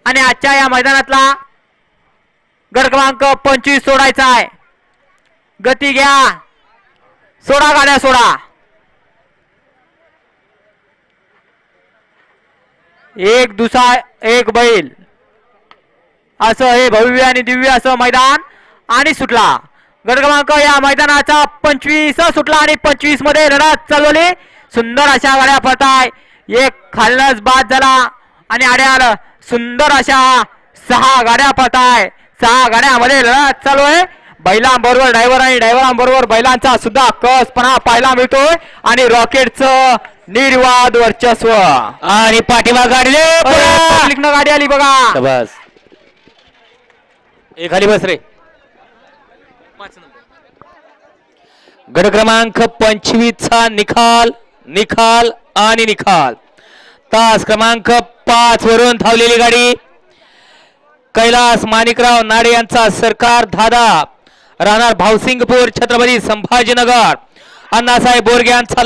आणि आजच्या या मैदानातला गट क्रमांक 25 सोडायचा आहे. गती घ्या, सोडा गाड्या सोडा. एक दुसरा एक बैल असं हे भव्य आणि दिव्य असं मैदान. आणि सुटला गट क्रमांक या मैदानाचा 25 सुटला आणि 25 मध्ये लढत चालवली. सुंदर अशा गाड्या पळताय. एक खालनच बाद झाला आणि आड्याला सुंदर अशा 6 गाड्या पळताय. 6 गाड्यामध्ये लढत चालू आहे. बैलांबरोबर ड्रायव्हर आणि ड्रायव्हरांबरोबर बैलांचा सुद्धा कसपणा पाहायला मिळतोय आणि रॉकेटचं निर्वाद वर्चस्व. आणि पाठीमाग गाडी आली बघा. बस खाली बस रे. गट क्रमांक 25 चा निकाल निकाल आणि निकाल. तास क्रमांक 5 वरून धावलेली गाडी कैलास माणिकराव नाडे यांचा सरकार दादा राहणार भावसिंगपूर छत्रपती संभाजीनगर. अण्णासाहेब बोरगे यांचा